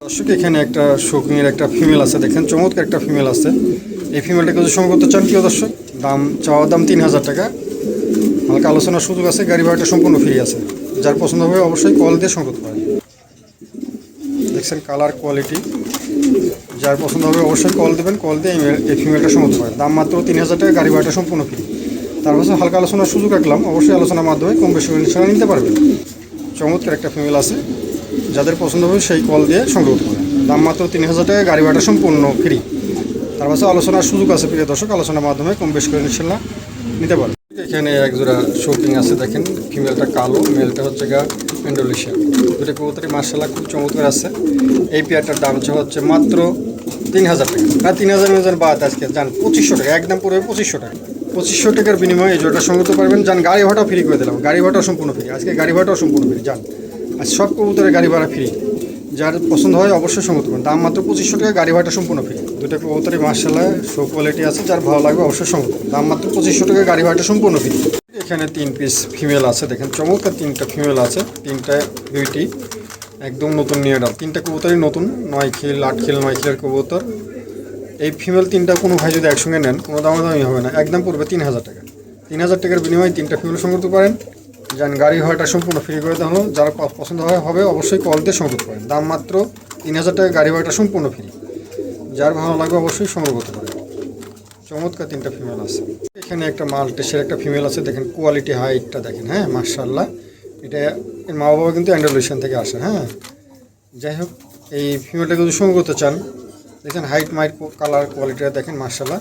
দর্শক এখানে একটা শৌখিনের একটা ফিমেল আছে, দেখেন চমৎকার একটা ফিমেল আছে। এই ফিমেলটাকে যদি সংগ্রহ করতে চান প্রিয় দর্শক, চাওয়া দাম 3000 টাকা, হালকা আলোচনার সুযোগ আছে, গাড়ি ভাড়াটা সম্পূর্ণ ফ্রি আছে। যার পছন্দ হবে অবশ্যই কল দিয়ে সংগ্রহ করতে পারেন। দেখছেন কালার কোয়ালিটি, যার পছন্দ হবে অবশ্যই কল দেবেন, কল দিয়ে এই ফিমেলটা সংগ্রহ করতে পারেন। দাম মাত্র 3000 টাকা, গাড়ি ভাড়াটা সম্পূর্ণ ফ্রি। তার পাশে হালকা আলোচনার সুযোগ রাখলাম, অবশ্যই আলোচনার মাধ্যমে কম বেশি করে নিতে পারবেন। চমৎকার একটা ফিমেল আছে, যাদের পছন্দ হবে সেই কল দিয়ে সংগ্রহ করতে পারেন। দাম মাত্র 3000 টাকা, গাড়ি ভাড়াটা সম্পূর্ণ ফ্রি। তার পাশে আলোচনার সুযোগ আছে প্রিয় দর্শক, আলোচনার মাধ্যমে কম বেশি করে নিতে পারেন। এখানে এক জোড়া শৌকিং আছে, দেখেন ফিমেলটা কালো, মেলটা হচ্ছে গা ইন্ডোনেশিয়া। দুটো কবুতরি মার্শাল্লাহ খুব চমৎকার আছে। এই পেয়ারটার দাম হচ্ছে মাত্র 3000 টাকা, না 3000 বাদ আজকে যান 2500 টাকা, একদম পড়বে 2500 টাকা। 2500 টাকার বিনিময়ে এই জোড়াটা সংগ্রহ করতে পারবেন। যান গাড়ি ভাড়াটাও ফ্রি করে দিলাম, গাড়ি ভাড়াটাও সম্পূর্ণ ফ্রি, আজকে গাড়ি ভাড়াটাও সম্পূর্ণ ফ্রি। যান আর সব কবুতরের গাড়ি ভাড়া ফ্রি, যার পছন্দ হয় অবশ্যই সংগ্রহ করবেন। দাম মাত্র 2500 টাকা, গাড়ি ভাড়াটা সম্পূর্ণ ফ্রি। দুটো কবুতরই মার্শাল্লাহ শো কোয়ালিটি আছে, যার ভালো লাগবে অবশ্যই সংগ্রহ করবেন। দাম মাত্র 2500 টাকা, গাড়ি ভাড়াটা সম্পূর্ণ ফ্রি। এখানে 3 পিস ফিমেল আছে, দেখেন চমৎকার 3টা ফিমেল আছে, 3টা বিউটি, একদম নতুন নিয়ে ডাল। 3টা কবুতরই নতুন, 9 খিল 8 খিল 9 খিলের কবুতর। এই ফিমেল 3টা কোনো ভাই যদি একসঙ্গে নেন কোনো দামাদামি হবে না, একদম পড়বে 3000 টাকা। 3000 টাকার বিনিময়ে 3টা ফিমেল সংগ্রহ করতে পারেন। যান গাড়ি ভাড়াটা সম্পূর্ণ ফ্রি করে দেওয়া হলো, যারা পছন্দ হবে অবশ্যই কল দিয়ে সংগ্রহ করতে পারেন। দাম মাত্র 3000 টাকা, গাড়ি ভাড়াটা সম্পূর্ণ ফ্রি। যার ভালো লাগবে অবশ্যই সংগ্রহ করতে পারেন। চমৎকার 3টা ফিমেল আছে। এখানে একটা মাল্টেসের একটা ফিমেল আছে, দেখেন কোয়ালিটি হাইটটা দেখেন, হ্যাঁ মার্শাল্লাহ। এটা এর মা বাবা কিন্তু অ্যান্ডালুশিয়ান থেকে আসে। হ্যাঁ যাই হোক, এই ফিমেলটাকে যদি সংগ্রহ করতে চান, দেখেন হাইট মাইট কালার কোয়ালিটিটা দেখেন মার্শাল্লাহ।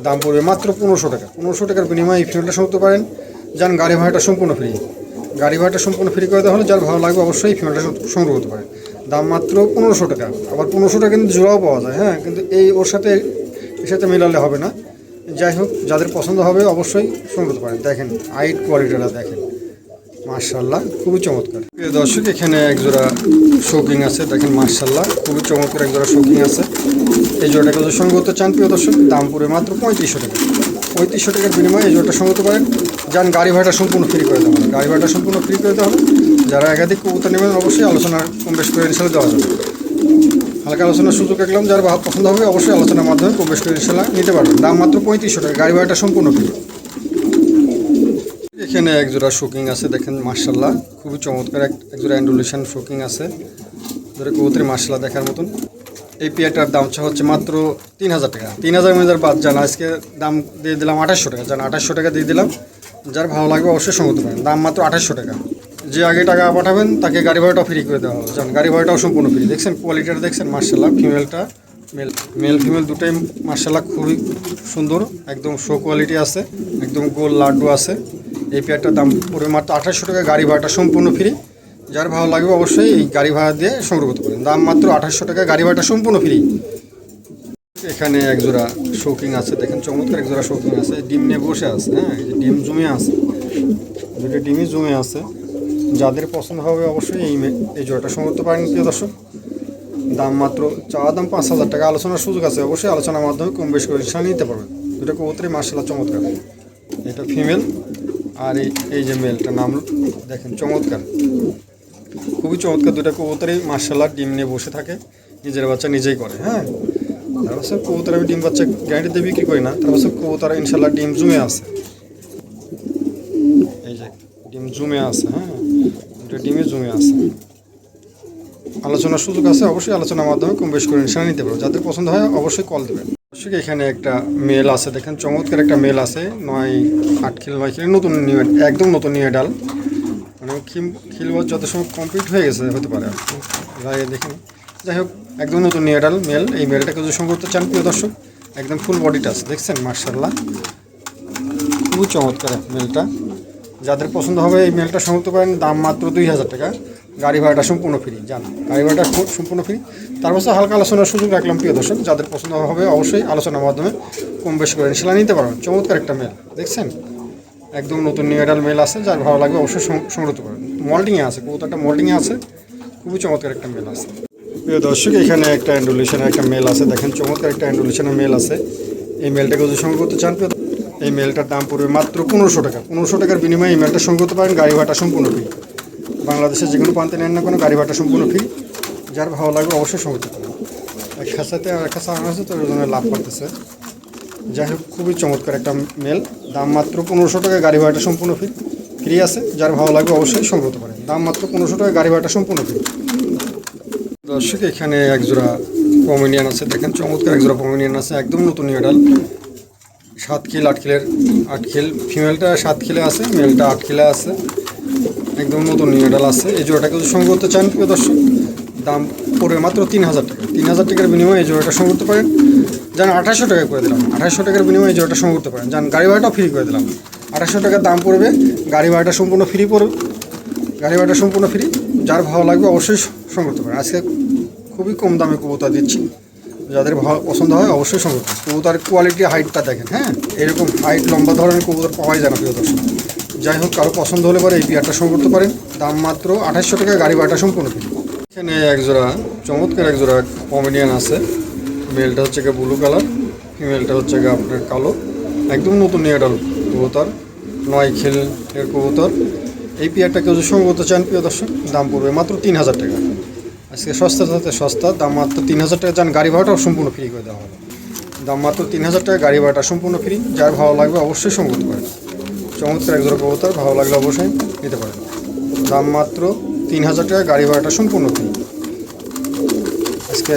দাম পড়বে মাত্র 1500 টাকা। 1500 টাকার বিনিময়ে এই ফিমেলটা সংগ্রহ করতে পারেন। যান গাড়ি ভাড়াটা সম্পূর্ণ ফ্রি, গাড়ি ভাড়াটা সম্পূর্ণ ফ্রি করে দেওয়া হলে যার ভালো লাগবে অবশ্যই এই ফিমেলটা সংগ্রহ করতে পারেন। দাম মাত্র 1500 টাকা। আবার 1500 টাকা কিন্তু জোড়াও পাওয়া যায়, হ্যাঁ কিন্তু এর সাথে মেলালে হবে না। যাই হোক, যাদের পছন্দ হবে অবশ্যই সংগ্রহ করতে পারেন। দেখেন হাইট কোয়ালিটিটা দেখেন মার্শাল্লাহ, খুবই চমৎকার। প্রিয় দর্শক এখানে এক জোড়া শৌকিং আছে, দেখেন মার্শাল্লাহ খুবই চমৎকার এক জোড়া শৌকিং আছে। এই জোড়াটাকে যদি সংগ্রহ করতে চান প্রিয় দর্শক, দাম পড়বে মাত্র 3500 টাকা। 3500 টাকার বিনিময়ে এই জোড়াটা সংগ্রহ করতে পারেন। যান গাড়ি ভাড়াটা সম্পূর্ণ ফ্রি করে দেওয়া হবে, গাড়ি ভাড়াটা সম্পূর্ণ ফ্রি করে দেওয়া হবে। যারা একাধিক কবুতর নেবেন অবশ্যই আলোচনার কম বেশ করে ইনশাল্লাহ দেওয়া যাবে। হালকা আলোচনার সুযোগ রাখলাম, যার পছন্দ হবে অবশ্যই আলোচনার মাধ্যমে কম বেশ করে ইনশাল্লাহ নিতে পারবেন। দাম মাত্র 3500 টাকা, গাড়ি ভাড়াটা সম্পূর্ণ ফ্রি। এখানে এক জোড়া শৌকিং আছে, দেখেন মার্শাল্লাহ খুবই চমৎকার এক জোড়া অ্যান্ডালুশিয়ান শৌকিং আছে, যেটা কবুতরি মার্শাল্লাহ দেখার মতন। এই পেয়ারটার দাম হচ্ছে মাত্র 3000 টাকা। 3000 বাদ যান আজকে দাম দিয়ে দিলাম 2800 টাকা। যান 2800 টাকা দিয়ে দিলাম, যার ভালো লাগবে অবশ্যই সংগ্রহ করতে পারেন। দাম মাত্র 2800 টাকা। যে আগে টাকা পাঠাবেন তাকে গাড়ি ভাড়াটাও ফ্রি করে দেওয়া হবে। যান গাড়ি ভাড়াটাও সম্পূর্ণ ফ্রি। দেখছেন কোয়ালিটিটা দেখছেন মার্শাল্লাহ, ফিমেলটা মেল ফিমেল দুটোই মার্শাল্লাহ খুবই সুন্দর, একদম শো কোয়ালিটি আছে, একদম গোল লাড্ডু আছে। এই পেয়ারটার দাম পড়বে মাত্র 2800 টাকা, গাড়ি ভাড়াটা সম্পূর্ণ ফ্রি। যার ভালো লাগবে অবশ্যই এই গাড়ি ভাড়া দিয়ে সংগ্রহ করতে পারেন। দাম মাত্র 2800 টাকা, গাড়ি ভাড়াটা সম্পূর্ণ ফ্রি। এখানে এক জোড়া শৌকিং আছে, দেখেন চমৎকার এক জোড়া শৌকিং আছে, ডিম নিয়ে বসে আছে। হ্যাঁ এই যে ডিম জমে আছে, দুটো ডিমই জমে আছে। যাদের পছন্দ হবে অবশ্যই এই জোড়াটা সংগ্রহ করতে পারেন প্রিয় দর্শক। দাম মাত্র চাওয়া দাম 5000 টাকা, আলোচনার সুযোগ আছে, অবশ্যই আলোচনার মাধ্যমে কম বেশ করে নিতে পারবেন। দুটো কবুতরই মার্শাল্লাহ চমৎকার। এটা ফিমেল আর এই যে মেলটা নাম দেখেন চমৎকার, খুবই চমৎকার। দুটো কবুতরই মার্শাল্লাহ ডিম নিয়ে বসে থাকে, নিজের বাচ্চা নিজেই করে। হ্যাঁ তার পাশে কবুতর আমি ডিম বাচ্চা গ্যারান্টি দিয়ে বিক্রি করি না, তার পাশে কবুতর ইনশাল্লাহ ডিম জমে আছে, এই যে ডিম জমে আছে। হ্যাঁ দুটো ডিমে জমে আছে, আলোচনার সুযোগ আছে, অবশ্যই আলোচনার মাধ্যমে কম বেশ করে ইনশাল্লাহ নিতে পারবো। যাদের পছন্দ হয় অবশ্যই কল দেবেন। অবশ্যই এখানে একটা মেল আছে, দেখেন চমৎকার একটা মেল আছে, 8 খিল 9 খিলের নতুন নিউ, একদম নতুন নিউ ডাল, মানে খিলবাজ যত সময় কমপ্লিট হয়ে গেছে হতে পারে দেখেন। যাই হোক একদম নতুন নিউ ডাল মেল। এই মেলটাকে যদি সংগ্রহ করতে চান প্রিয় দর্শক, একদম ফুল বডিটা আছে, দেখছেন মার্শাল্লাহ খুবই চমৎকার মেলটা। যাদের পছন্দ হবে এই মেলটা সংগ্রহ করতে পারেন। দাম মাত্র 2000 টাকা, গাড়ি ভাড়াটা সম্পূর্ণ ফ্রি। যান গাড়ি ভাড়াটা সম্পূর্ণ ফ্রি। তার পাশে হালকা আলোচনার সুযোগ রাখলাম প্রিয় দর্শক, যাদের পছন্দ হবে অবশ্যই আলোচনার মাধ্যমে কম বেশি করে ইনশাল্লাহ নিতে পারবেন। চমৎকার একটা মেল দেখছেন, একদম নতুন নিউ এডাল মেল আছে, যার ভালো লাগবে অবশ্যই সংগ্রহ করতে পারেন। মল্টিংয়ে আছে কবুতরটা, মল্টিংয়ে আছে, খুবই চমৎকার একটা মেল আছে। প্রিয় দর্শক এখানে একটা অ্যান্ডালুশিয়ানের একটা মেল আছে, দেখেন চমৎকার একটা অ্যান্ডালুশিয়ানের মেল আছে। এই মেলটাকে যদি সংগ্রহ করতে চান এই মেলটার দাম পড়বে মাত্র 1500 টাকা। 1500 টাকার বিনিময়ে এই মেলটা সংগ্রহ করতে পারেন, গাড়ি ভাড়াটা সম্পূর্ণ ফ্রি। বাংলাদেশের যে কোনো প্রান্তে নেন না কোনো, গাড়ি ভাড়াটা সম্পূর্ণ ফ্রি। যার ভালো লাগবে অবশ্যই সংগ্রহ করতে পারেন। এক খাঁচাতে আর এক খাঁচা আনা হচ্ছে, তো ওই জন্য লাভ করতেছে। যাই হোক, খুবই চমৎকার একটা মেল। দাম মাত্র 1500 টাকা, গাড়ি ভাড়াটা সম্পূর্ণ ফ্রি আছে। যার ভালো লাগবে অবশ্যই সংগ্রহ করতে পারেন। দাম মাত্র 1500 টাকা, গাড়ি ভাড়াটা সম্পূর্ণ ফ্রি। দর্শক, এখানে একজোড়া পমেরিয়ান আছে, দেখেন চমৎকার একজোড়া পমেরিয়ান আছে, একদম নতুন নিউডাল। 7 খিল 8 খিলের 8 খিল, ফিমেলটা 7 খিলে আছে, মেলটা 8 খিলে আছে, একদম নতুন নিউডাল আছে। এই জোড়াটাকে যদি সংগ্রহ করতে চান প্রিয় দর্শক, দাম পড়বে মাত্র 3000 টাকা। 3000 টাকার বিনিময়ে এই জোড়াটা সংগ্রহ করতে পারেন। যান 2800 টাকা করে দিলাম, 2800 টাকার বিনিময়ে এই জোড়াটা সংগ্রহ করতে পারেন। যান গাড়ি ভাড়াটাও ফ্রি করে দিলাম, 2800 টাকার দাম পড়বে, গাড়ি ভাড়াটা সম্পূর্ণ ফ্রি পড়বে, গাড়ি ভাড়াটা সম্পূর্ণ ফ্রি। যার ভালো লাগবে অবশ্যই সংগ্রহ করতে পারেন। আজকে খুবই কম দামে কবুতর দিচ্ছি, যাদের ভালো পছন্দ হয় অবশ্যই সংগ্রহ করুন। কবুতরের কোয়ালিটি, হাইটটা দেখেন, হ্যাঁ এরকম হাইট লম্বা ধরনের কবুতর পাওয়াই যায় না প্রিয় দর্শক। যাই হোক, কারো পছন্দ হলে পরে এই পেয়ারটা সংগ্রহ করতে পারেন। দাম মাত্র 2800 টাকা, গাড়ি ভাড়াটা সম্পূর্ণ ফ্রি। এখানে একজোড়া চমৎকার একজোড়া পমেরিয়ান আছে। মেলটা হচ্ছে গিয়ে ব্লু কালার, ফিমেলটা হচ্ছে গিয়ে আপনার কালো, একদম নতুন নিউডাল কবুতর, 9 খিলের কবুতর। এই পেয়ারটা কেউ যদি সংগ্রহ করতে চান প্রিয় দর্শক, দাম পড়বে মাত্র 3000 টাকা। আজকে সস্তার সাথে সস্তা, দাম মাত্র 3000 টাকা। যান গাড়ি ভাড়াটাও সম্পূর্ণ ফ্রি করে দেওয়া হবে। দাম মাত্র 3000 টাকা, গাড়ি ভাড়াটা সম্পূর্ণ ফ্রি। যার ভালো লাগবে অবশ্যই সংগ্রহ করতে পারেন। চমৎকার একজোড়া কবুতর, ভালো লাগলে অবশ্যই নিতে পারেন। দাম মাত্র 3000 টাকা, গাড়ি ভাড়াটা সম্পূর্ণ ফ্রি। আজকে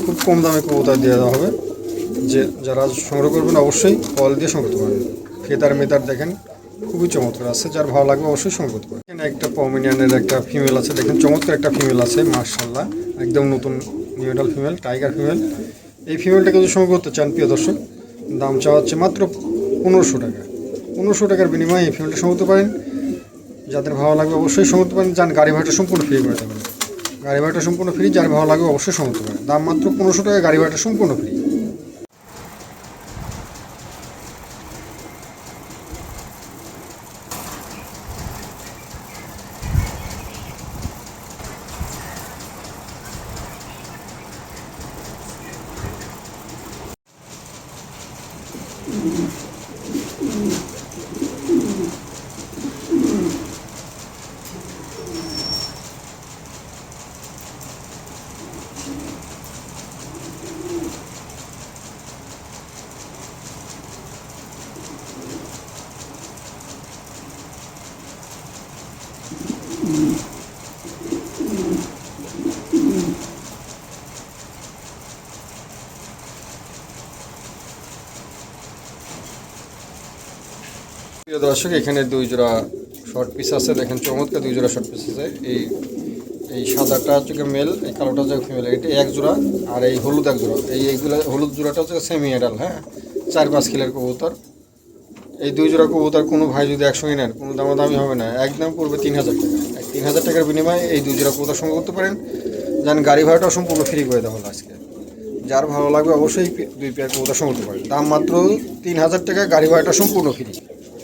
খুব কম দামে কবুতর দিয়ে দেওয়া হবে। যে যারা সংগ্রহ করবেন অবশ্যই কল দিয়ে সংগ্রহ করতে পারেন। ফেদার মেদার দেখেন খুবই চমৎকার আছে, যার ভালো লাগবে অবশ্যই সংগ্রহ করতে পারেন। এখানে একটা পমেরিয়ানের একটা ফিমেল আছে, দেখেন চমৎকার একটা ফিমেল আছে, মাশাআল্লাহ একদম নতুন নিউডাল ফিমেল, টাইগার ফিমেল। এই ফিমেলটাকে যদি সংগ্রহ করতে চান প্রিয় দর্শক, দাম চাওয়া হচ্ছে মাত্র 1500 টাকা। 1500 টাকার বিনিময়ে এই ফিমেলটা সংগ্রহ করতে পারেন। যাদের ভালো লাগবে অবশ্যই সংগ্রহ করতে পারেন। যান গাড়ি ভাড়াটা সম্পূর্ণ ফ্রি করে দেবেন, গাড়ি ভাড়াটা সম্পূর্ণ ফ্রি। যার ভালো লাগবে অবশ্যই সংগ্রহ করতে পারেন। দাম মাত্র 1500 টাকা, গাড়ি ভাড়াটা সম্পূর্ণ ফ্রি। প্রিয় দর্শক, এখানে 2 জোড়া শর্ট পিস আছে, দেখেন চমৎকার 2 জোড়া শর্ট পিস আছে। এই সাদাটা হচ্ছে মেল, এই কালোটা হচ্ছে ফিমেল। এটা এক জোড়া, আর এই হলুদ এক জোড়া। এইগুলো হলুদ জোড়াটা হচ্ছে সেমি এডাল, হ্যাঁ 4-5 কিলোর কবুতর। এই 2 জোড়া কবুতর কোনো ভাই যদি একসঙ্গে নেন, কোনো দামাদামি হবে না, একদম পড়বে 3000 টাকা। 3000 টাকার বিনিময়ে এই 2 জোড়া কবুতর সংগ্রহ করতে পারেন। যান গাড়ি ভাড়াটাও সম্পূর্ণ ফ্রি করে দেওয়া হলো আজকে। যার ভালো লাগবে অবশ্যই 2 পেয়ার কবুতর সংগ্রহ করতে পারেন। দাম মাত্র 3000 টাকা, গাড়ি ভাড়াটা সম্পূর্ণ ফ্রি।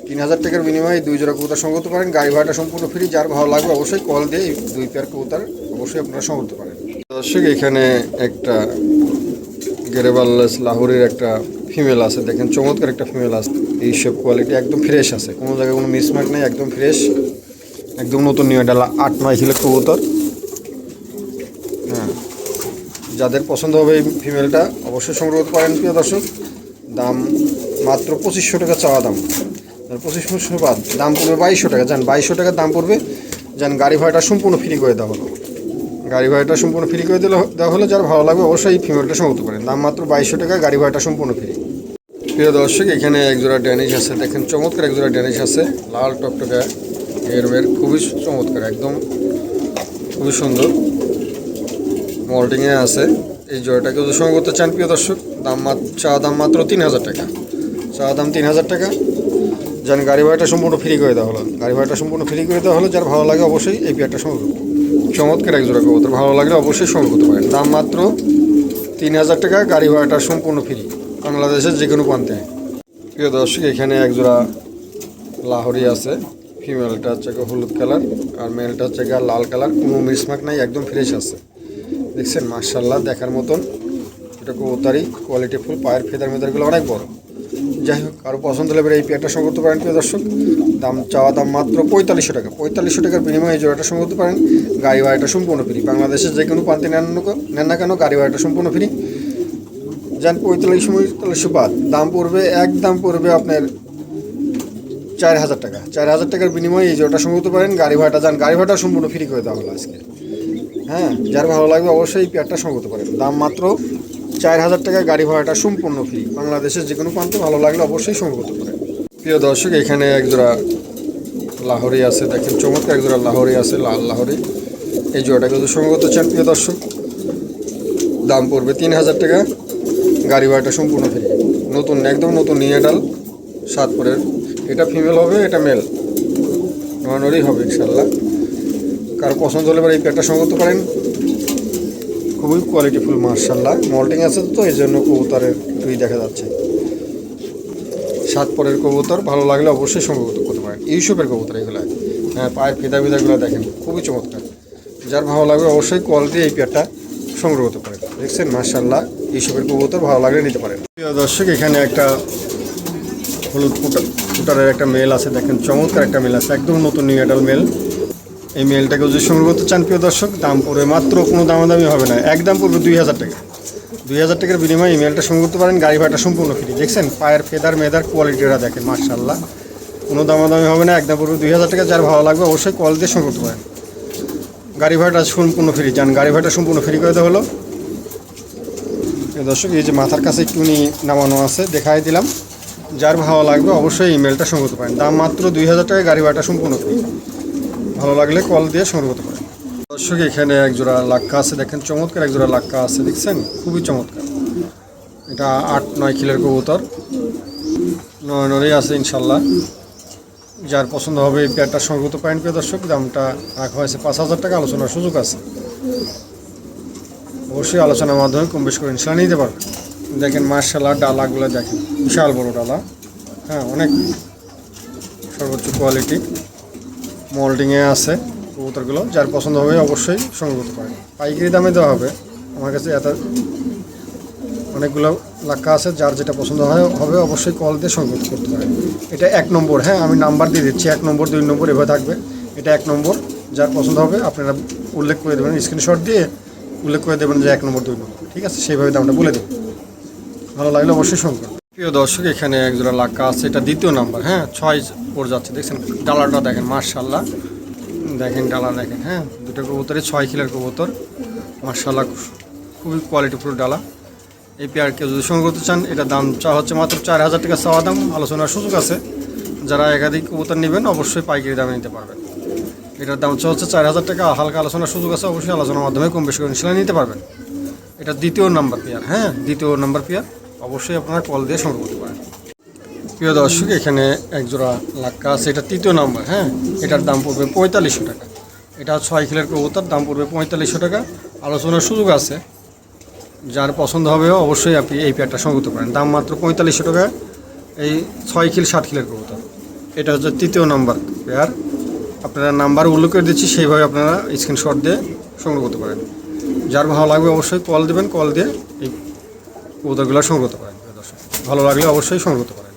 3000 টাকার বিনিময়ে 2 জোড়া কবুতর সংগ্রহ করতে পারেন। গাড়ি ভাড়াটা সম্পূর্ণ ফ্রি। যার ভালো লাগবে অবশ্যই কল দিয়ে 2 পেয়ার কবুতর অবশ্যই আপনারা সংগ্রহ করতে পারেন। দর্শক, এখানে একটা গেরেবাল্লাস লাহোরের একটা ফিমেল আছে, দেখেন চমৎকার একটা ফিমেল আছে। এই সব কোয়ালিটি একদম ফ্রেশ আছে, কোনো জায়গায় কোনো মিসমার্ক নেই, একদম ফ্রেশ, একদম নতুন নিউ ডালা 8-9 কিলো কবুতর। হ্যাঁ, যাদের পছন্দ হবে এই ফিমেলটা অবশ্যই সংগ্রহ করতে পারেন প্রিয় দর্শক। দাম মাত্র 2500 টাকা চাওয়া দাম, 2500 বাদ দাম পড়বে 2200 টাকা। যান 2200 টাকার দাম পড়বে। যান গাড়ি ভাড়াটা সম্পূর্ণ ফ্রি করে দেওয়া হলো, গাড়ি ভাড়াটা সম্পূর্ণ ফ্রি করে দেওয়া হলো। যার ভালো লাগবে অবশ্যই এই ফিমেলটা সংগ্রহ করতে পারেন। দাম মাত্র 2200 টাকা, গাড়ি ভাড়াটা সম্পূর্ণ ফ্রি। প্রিয় দর্শক, এখানে একজোড়া ড্যানিশ আছে, দেখেন চমৎকার একজোড়া ড্যানিশ আছে, লাল টকটকা এর খুবই চমৎকার, একদম খুবই সুন্দর মল্টিংয়ে আছে। এই জোড়াটাকে যদি সংগ্রহ করতে চান প্রিয় দর্শক, চাওয়া দাম মাত্র 3000 টাকা, চাওয়া দাম 3000 টাকা। যান গাড়ি ভাড়াটা সম্পূর্ণ ফ্রি করে দেওয়া হলো, গাড়ি ভাড়াটা সম্পূর্ণ ফ্রি করে দেওয়া হলো। যার ভালো লাগে অবশ্যই এই পেয়ারটা সংগ্রহ করুন। চমৎকার এক জোড়া কবুতর, ভালো লাগলে অবশ্যই সংগ্রহ করতে পারেন। দাম মাত্র 3000 টাকা, গাড়ি ভাড়াটা সম্পূর্ণ ফ্রি, বাংলাদেশের যে কোনো প্রান্তে। প্রিয় দর্শক, এখানে এক জোড়া লাহোরি আছে, ফিমেলটা হচ্ছে হলুদ কালার আর মেলটা হচ্ছে লাল কালার, কোনো মিসমার্ক নাই, একদম ফ্রেশ আছে। দেখছেন মাশাআল্লাহ দেখার মতন, এটা কবুতরই কোয়ালিটি ফুল, পায়ের ফেদার মেদারগুলো অনেক বড়। যাই হোক, আরও পছন্দ হলে এই পেয়ারটা সংগ্রহ করতে পারেন প্রিয় দর্শক। চাওয়া দাম মাত্র 4500 টাকা। 4500 টাকার বিনিময়ে এই জোড়াটা সংগ্রহ করতে পারেন। গাড়ি ভাড়াটা সম্পূর্ণ ফ্রি। বাংলাদেশের যে কোনো প্রান্তে নেন না কেন গাড়ি ভাড়াটা সম্পূর্ণ ফ্রি। যান 4500 বাদ দাম পড়বে, একদম পড়বে আপনার 4000 টাকা। 4000 টাকার বিনিময়ে এই জোড়াটা সংগ্রহ করতে পারেন। গাড়ি ভাড়াটা গাড়ি ভাড়াটা সম্পূর্ণ ফ্রি করে দেওয়া হলো আজকে। হ্যাঁ, যার ভালো লাগবে অবশ্যই এই পেয়ারটা সংগ্রহ করতে পারেন। দাম মাত্র 4000 টাকা, গাড়ি ভাড়াটা সম্পূর্ণ ফ্রি। বাংলাদেশের যে কোনো প্রান্তে ভালো লাগলে অবশ্যই সংগ্রহ করতে পারেন। প্রিয় দর্শক, এখানে একজোড়া লাহোরি আছে, দেখেন চমৎকার একজোড়া লাহোরি আছে, লাল লাহোরি। এই জোড়াটাকে যদি সংগ্রহ করতে চান প্রিয় দর্শক, দাম পড়বে 3000 টাকা, গাড়ি ভাড়াটা সম্পূর্ণ ফ্রি। নতুন, একদম নতুন নিয়ে ডাল 7 পরের। এটা ফিমেল হবে, এটা মেল, নরই হবে ইনশাল্লাহ। কারো পছন্দ হলে এই পেয়ারটা সংগ্রহ করতে পারেন। খুবই কোয়ালিটিফুল মার্শাল্লাহ, মল্টিং আছে তো এই জন্য কবুতরের দুই দেখা যাচ্ছে। 7 পরের কবুতর, ভালো লাগলে অবশ্যই সংগ্রহ করতে পারেন। ইউসুফের কবুতর এগুলো। হ্যাঁ, পায়ের ফিদাগুলো দেখেন খুবই চমৎকার। যার ভালো লাগবে অবশ্যই কল দিয়ে এই পেয়ারটা সংগ্রহ করতে পারেন। দেখছেন মার্শাল্লাহ, ইউসুফের কবুতর, ভালো লাগলে নিতে পারেন। প্রিয় দর্শক, এখানে একটা হলুদ ফুটারের একটা মেল আছে, দেখেন চমৎকার একটা মেল আছে, একদম নতুন নিউ অ্যাডাল মেল। এই মেলটাকে যদি সংগ্রহ করতে চান প্রিয় দর্শক, দাম পড়বে মাত্র, কোনো দামাদামি হবে না, একদম পড়বে 2000 টাকা। 2000 টাকার বিনিময়ে এই মেলটা সংগ্রহ করতে পারেন। গাড়ি ভাড়াটা সম্পূর্ণ ফ্রি। দেখছেন পায়ের ফেদার মেদার কোয়ালিটিটা দেখেন মার্শাল্লাহ, কোনো দামাদামি হবে না, একদম পড়বে 2000 টাকা। যার ভালো লাগবে অবশ্যই কল দিয়ে সংগ্রহ করতে পারেন। গাড়ি ভাড়াটা সম্পূর্ণ ফ্রি। যান, গাড়ি ভাড়াটা সম্পূর্ণ ফ্রি করে দেওয়া হলো। প্রিয় দর্শক, এই যে মাথার কাছে একটুখানি নামানো আছে, দেখাই দিলাম। যার ভালো লাগবে অবশ্যই এই মেলটা সংগ্রহ করতে পারেন। দাম মাত্র 2000 টাকা, গাড়ি ভাড়াটা সম্পূর্ণ ফ্রি। ভালো লাগলে কল দিয়ে সংগ্রহ করতে পারেন। দর্শক, এখানে একজোড়া লাক্কা আছে, দেখেন চমৎকার একজোড়া লাক্কা আছে, দেখছেন খুবই চমৎকার। এটা 8-9 কিলোর কবুতর, নরেই আছে ইনশাল্লাহ। যার পছন্দ হবে এই পেয়ারটা সংগ্রহ করতে পারেন প্রিয় দর্শক। দামটা রাখা হয়েছে 5000 টাকা, আলোচনার সুযোগ আছে। অবশ্যই আলোচনার মাধ্যমে কম বেশ করে ইনশাল্লাহ নিতে পারবেন। দেখেন মার্শাল্লাহ, ডালাগুলো দেখেন বিশাল বড় ডালা। হ্যাঁ, অনেক সর্বোচ্চ কোয়ালিটি মোল্ডিংয়ে আছে কবুতরগুলো। যার পছন্দ হবে অবশ্যই সংগ্রহ করতে পারেন। পাইকারি দামে দেওয়া হবে। আমার কাছে অনেকগুলো লাক্কা আছে, যার যেটা পছন্দ হবে অবশ্যই কল দিয়ে সংগ্রহ করতে পারেন। এটা 1 নম্বর। হ্যাঁ, আমি নাম্বার দিয়ে দিচ্ছি, 1 নম্বর 2 নম্বর এভাবে থাকবে। এটা 1 নম্বর। যার পছন্দ হবে আপনারা উল্লেখ করে দেবেন, স্ক্রিনশট দিয়ে উল্লেখ করে দেবেন যে 1 নম্বর 2 নম্বর, ঠিক আছে? সেইভাবে দামটা বলে দেবেন। ভালো লাগলে অবশ্যই সংগ্রহ করুন। প্রিয় দর্শক, এখানে একজোড়া লাক্কা আছে, এটা 2য় নাম্বার। হ্যাঁ, 6 পড়ে যাচ্ছে, দেখছেন ডালাটা দেখেন মার্শাল্লাহ, দেখেন ডালা দেখেন। হ্যাঁ, দুটো কবুতরই 6 কিলোর কবুতর মার্শাল্লাহ, খুবই কোয়ালিটিফুল ডালা। এই পেয়ারকে যদি সংগ্রহ করতে চান, এটা দাম হচ্ছে মাত্র 4000 টাকা চাওয়া দাম, আলোচনার সুযোগ আছে। যারা একাধিক কবুতর নেবেন অবশ্যই পাইকারি দামে নিতে পারবেন। এটার দাম হচ্ছে 4000 টাকা, হালকা আলোচনার সুযোগ আছে, অবশ্যই আলোচনার মাধ্যমে কম বেশি করে ইনশাল্লাহ নিতে পারবেন। এটা 2য় নাম্বার পেয়ার। হ্যাঁ, 2য় নাম্বার পেয়ার, অবশ্যই আপনারা কল দিয়ে সংগ্রহ করতে পারেন। প্রিয় দর্শক, এখানে একজোড়া লাক্কা আছে, এটা 3য় নাম্বার। হ্যাঁ, এটার দাম পড়বে 4500 টাকা। এটা 6 কিলোর কবুতর, দাম পড়বে 4500 টাকা, আলোচনার সুযোগ আছে। যার পছন্দ হবে অবশ্যই আপনি এই পেয়ারটা সংগ্রহ করতে পারেন। দাম মাত্র 4500 টাকা। এই 6 কিলো 7 কিলোর কবুতর, এটা হচ্ছে 3য় নাম্বার পেয়ার। আপনারা নাম্বার উল্লেখ করে দিচ্ছি, সেইভাবে আপনারা স্ক্রিনশট দিয়ে সংগ্রহ করতে পারেন। যার ভালো লাগবে অবশ্যই কল দেবেন, কল দিয়ে এই কবুতরগুলো সংগ্রহ করতে পারেন। দর্শক, ভালো লাগলে অবশ্যই সংগ্রহ করতে পারেন।